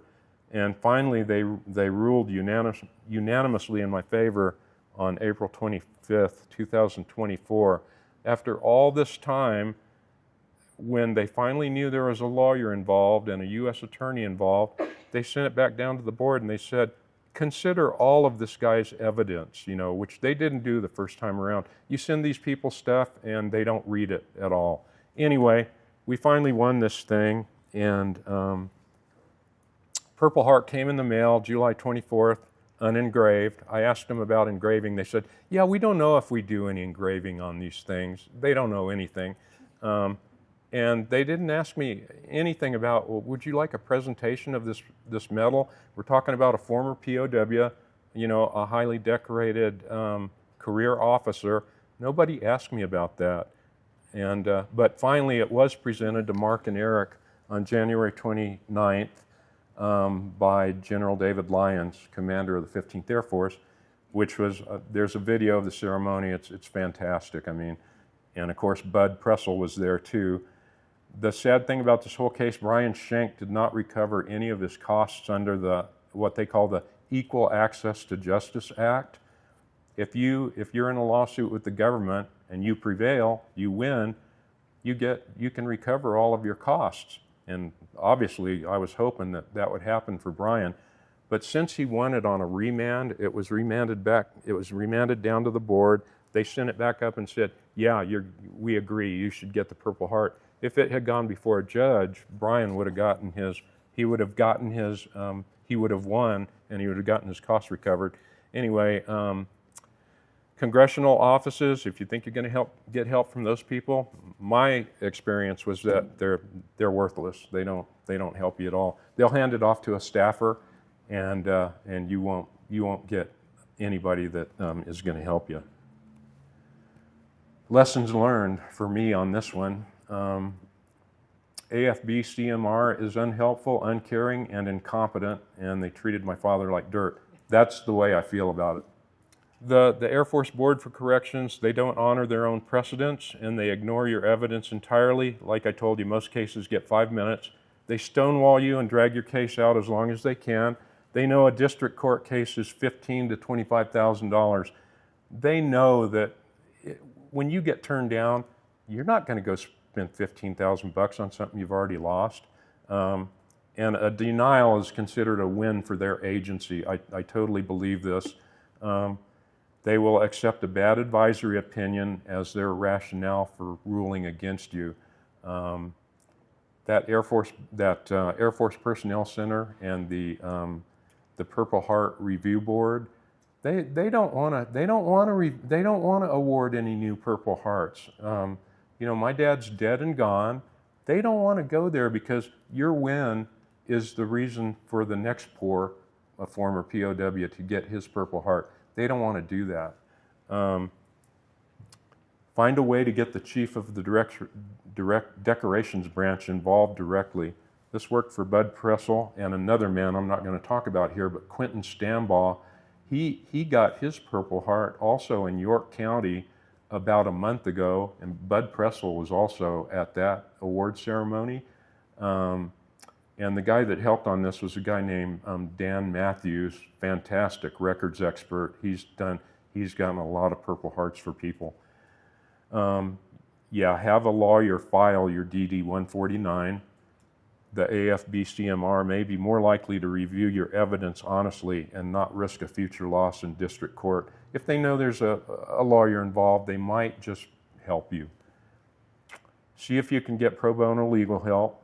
and finally they ruled unanimously in my favor on April 25th, 2024. After all this time, when they finally knew there was a lawyer involved and a U.S. attorney involved, they sent it back down to the board and they said, consider all of this guy's evidence, you know, which they didn't do the first time around. You send these people stuff and they don't read it at all. Anyway, we finally won this thing, and Purple Heart came in the mail July 24th, unengraved. I asked them about engraving. They said, yeah, we don't know if we do any engraving on these things. They don't know anything. And they didn't ask me anything about, well, would you like a presentation of this medal? We're talking about a former POW, you know, a highly decorated career officer. Nobody asked me about that. And, but finally it was presented to Mark and Eric on January 29th by General David Lyons, commander of the 15th Air Force, which was, there's a video of the ceremony. It's fantastic. I mean, and of course Bud Pressel was there too. The sad thing about this whole case, Brian Schenck did not recover any of his costs under what they call the Equal Access to Justice Act. If you're in a lawsuit with the government and you prevail, you win, you can recover all of your costs. And obviously, I was hoping that would happen for Brian. But since he won it on a remand, it was remanded down to the board. They sent it back up and said, yeah, we agree, you should get the Purple Heart. If it had gone before a judge, Brian would have gotten he would have won, and he would have gotten his costs recovered. Anyway, congressional offices, if you think you're going to get help from those people, my experience was that they're worthless. They don't help you at all. They'll hand it off to a staffer, and you won't get anybody that is going to help you. Lessons learned for me on this one. AFB CMR is unhelpful, uncaring, and incompetent, and they treated my father like dirt. That's the way I feel about it. The Air Force Board for Corrections, they don't honor their own precedents, and they ignore your evidence entirely. Like I told you, most cases get 5 minutes. They stonewall you and drag your case out as long as they can. They know a district court case is $15,000 to $25,000. They know that when you get turned down, you're not going to go spend $15,000 on something you've already lost. And a denial is considered a win for their agency. I totally believe this. They will accept a bad advisory opinion as their rationale for ruling against you. That Air Force Personnel Center and the Purple Heart Review Board, they don't want to award any new Purple Hearts. My dad's dead and gone. They don't want to go there because your win is the reason for the next poor, a former POW, to get his Purple Heart. They don't want to do that. Find a way to get the chief of the direct decorations branch involved directly. This worked for Bud Pressel and another man I'm not going to talk about here, but Quentin Stambaugh. He got his Purple Heart also in York County about a month ago, and Bud Pressel was also at that award ceremony. And the guy that helped on this was a guy named Dan Matthews, fantastic records expert. He's gotten a lot of Purple Hearts for people. Have a lawyer file your DD-149. The AFB-CMR may be more likely to review your evidence honestly and not risk a future loss in district court. If they know there's a lawyer involved, they might just help you. See if you can get pro bono legal help.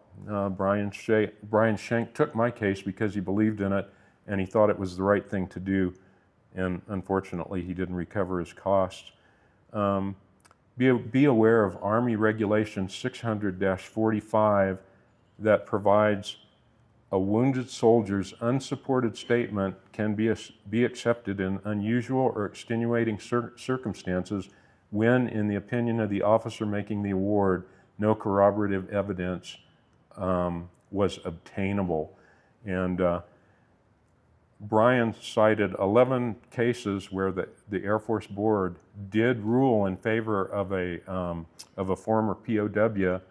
Brian Schenk took my case because he believed in it and he thought it was the right thing to do, and unfortunately he didn't recover his costs. Be aware of Army Regulation 600-45 that provides a wounded soldier's unsupported statement can be accepted in unusual or extenuating circumstances when, in the opinion of the officer making the award, no corroborative evidence was obtainable. And Brian cited 11 cases where the Air Force Board did rule in favor of a former POW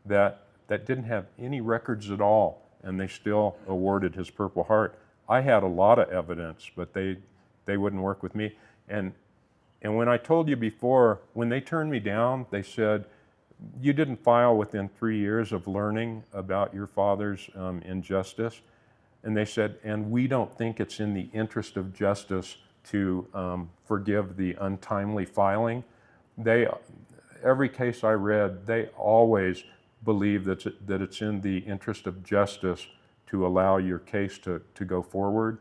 that didn't have any records at all, and they still awarded his Purple Heart. I had a lot of evidence, but they wouldn't work with me. And when I told you before, when they turned me down, they said, you didn't file within 3 years of learning about your father's injustice. And they said, and we don't think it's in the interest of justice to forgive the untimely filing. Every case I read, they always believe that it's in the interest of justice to allow your case to go forward.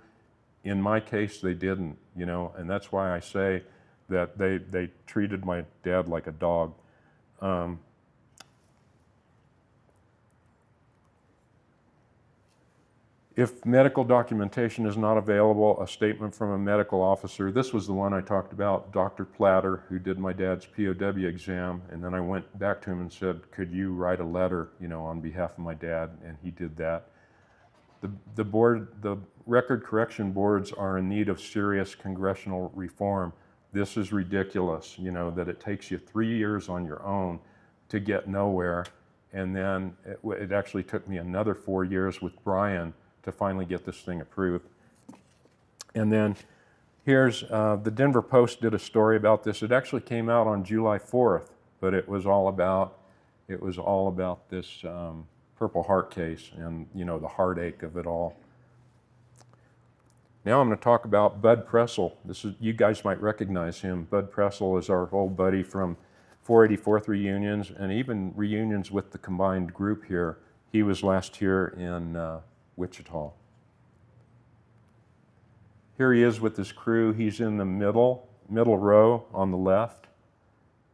In my case, they didn't, and that's why I say that they treated my dad like a dog. If medical documentation is not available, a statement from a medical officer. This was the one I talked about, Dr. Platter, who did my dad's POW exam, and then I went back to him and said, could you write a letter, on behalf of my dad, and he did that. The record correction boards are in need of serious congressional reform. This is ridiculous, that it takes you 3 years on your own to get nowhere, and then it actually took me another 4 years with Brian to finally get this thing approved. And then here's, the Denver Post did a story about this. It actually came out on July 4th, but it was all about this Purple Heart case and, the heartache of it all. Now I'm going to talk about Bud Pressel. You guys might recognize him. Bud Pressel is our old buddy from 484th reunions and even reunions with the combined group here. He was last here in Wichita. Here he is with his crew. He's in the middle row on the left.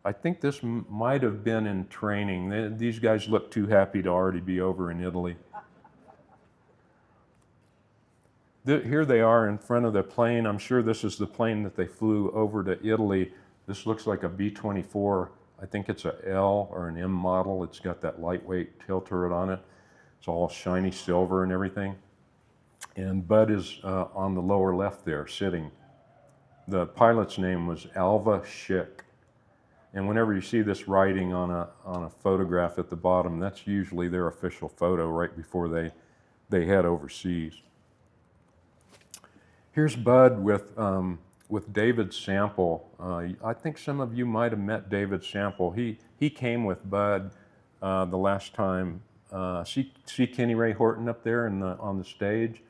I think this might have been in training. These guys look too happy to already be over in Italy. Here they are in front of the plane. I'm sure this is the plane that they flew over to Italy. This looks like a B-24. I think it's a L or an M model. It's got that lightweight tilt turret on it. It's all shiny silver and everything. And Bud is on the lower left there, sitting. The pilot's name was Alva Schick. And whenever you see this writing on a photograph at the bottom, that's usually their official photo right before they head overseas. Here's Bud with David Sample. I think some of you might have met David Sample. He came with Bud the last time. See Kenny Ray Horton up there on the stage.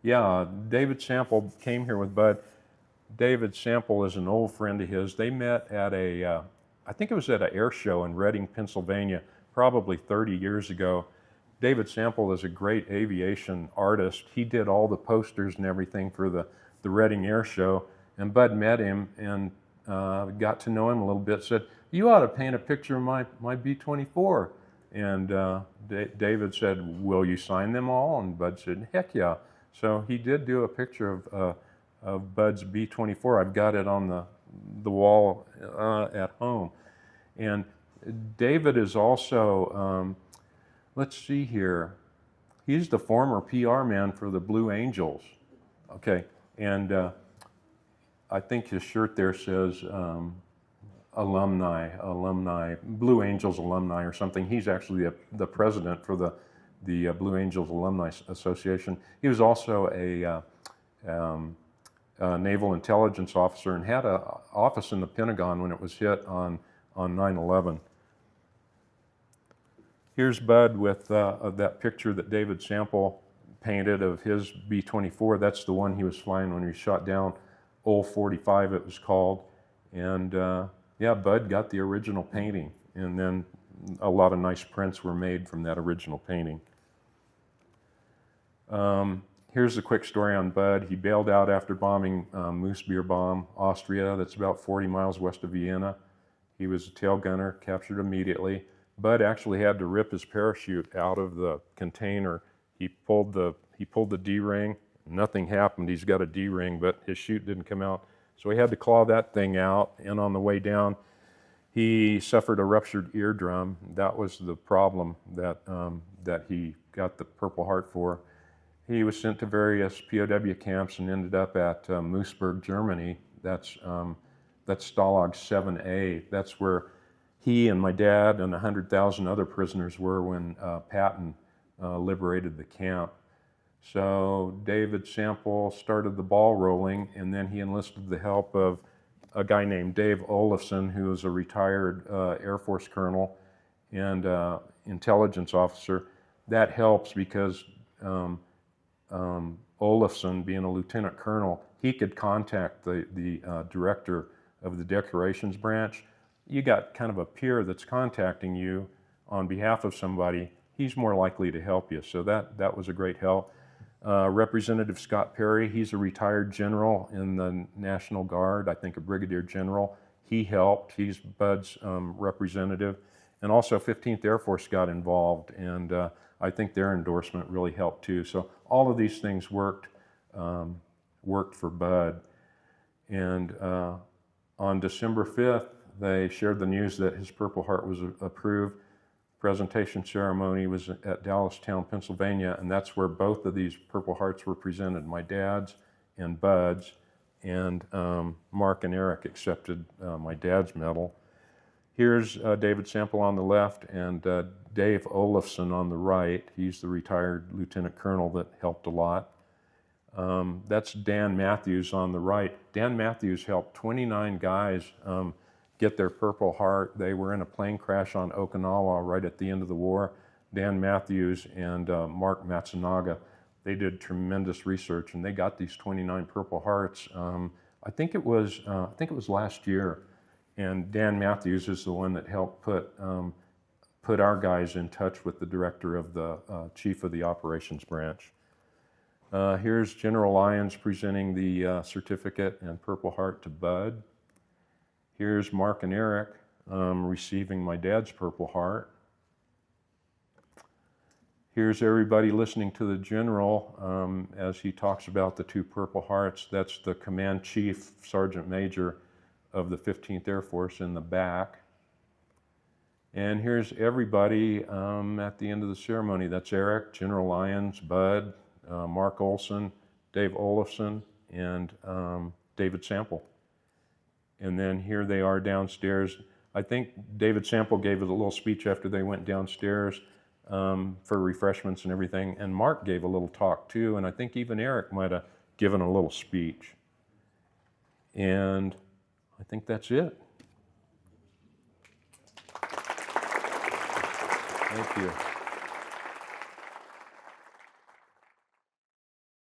Yeah, David Sample came here with Bud. David Sample is an old friend of his. They met at I think it was at an air show in Reading, Pennsylvania, probably 30 years ago. David Sample is a great aviation artist. He did all the posters and everything for the Reading Air Show, and Bud met him and got to know him a little bit, said, "You ought to paint a picture of my B-24. And David said, "Will you sign them all?" And Bud said, "Heck yeah." So he did do a picture of Bud's B-24. I've got it on the wall at home. And David is also, let's see here, he's the former PR man for the Blue Angels. Okay, and I think his shirt there says alumni, Blue Angels alumni or something. He's actually the president for the Blue Angels Alumni Association. He was also a naval intelligence officer and had an office in the Pentagon when it was hit on 9/11. Here's Bud with that picture that David Sample painted of his B-24. That's the one he was flying when he shot down Ol 45, it was called. And yeah, Bud got the original painting, and then a lot of nice prints were made from that original painting. Here's a quick story on Bud. He bailed out after bombing Moosebierbaum, Austria. That's about 40 miles west of Vienna. He was a tail gunner, captured immediately. Bud actually had to rip his parachute out of the container. He pulled the D-ring. Nothing happened. He's got a D-ring, but his chute didn't come out. So he had to claw that thing out, and on the way down, he suffered a ruptured eardrum. That was the problem that he got the Purple Heart for. He was sent to various POW camps and ended up at Moosburg, Germany. That's Stalag 7A. That's where he and my dad and 100,000 other prisoners were when Patton liberated the camp. So David Sample started the ball rolling, and then he enlisted the help of a guy named Dave Olson, who was a retired Air Force colonel and intelligence officer. That helps because Olson, being a lieutenant colonel, he could contact the director of the Decorations Branch. You got kind of a peer that's contacting you on behalf of somebody, he's more likely to help you. So that was a great help. Representative Scott Perry, he's a retired general in the National Guard, I think a brigadier general. He helped. He's Bud's representative. And also 15th Air Force got involved, and I think their endorsement really helped too. So all of these things worked for Bud. And on December 5th, they shared the news that his Purple Heart was approved. Presentation ceremony was at Dallastown, Pennsylvania, and that's where both of these Purple Hearts were presented, my dad's and Bud's, and Mark and Eric accepted my dad's medal. Here's David Sample on the left and Dave Olson on the right. He's the retired lieutenant colonel that helped a lot. That's Dan Matthews on the right. Dan Matthews helped 29 guys get their Purple Heart. They were in a plane crash on Okinawa right at the end of the war. Dan Matthews and Mark Matsunaga, they did tremendous research, and they got these 29 Purple Hearts. I think it was last year, and Dan Matthews is the one that helped put our guys in touch with the director of the chief of the operations branch. Here's General Lyons presenting the certificate and Purple Heart to Bud. Here's Mark and Eric receiving my dad's Purple Heart. Here's everybody listening to the general as he talks about the two Purple Hearts. That's the command chief, Sergeant Major of the 15th Air Force in the back. And here's everybody at the end of the ceremony. That's Eric, General Lyons, Bud, Mark Olson, Dave Olson, and David Sample. And then here they are downstairs. I think David Sample gave a little speech after they went downstairs for refreshments and everything. And Mark gave a little talk too. And I think even Eric might have given a little speech. And I think that's it. Thank you.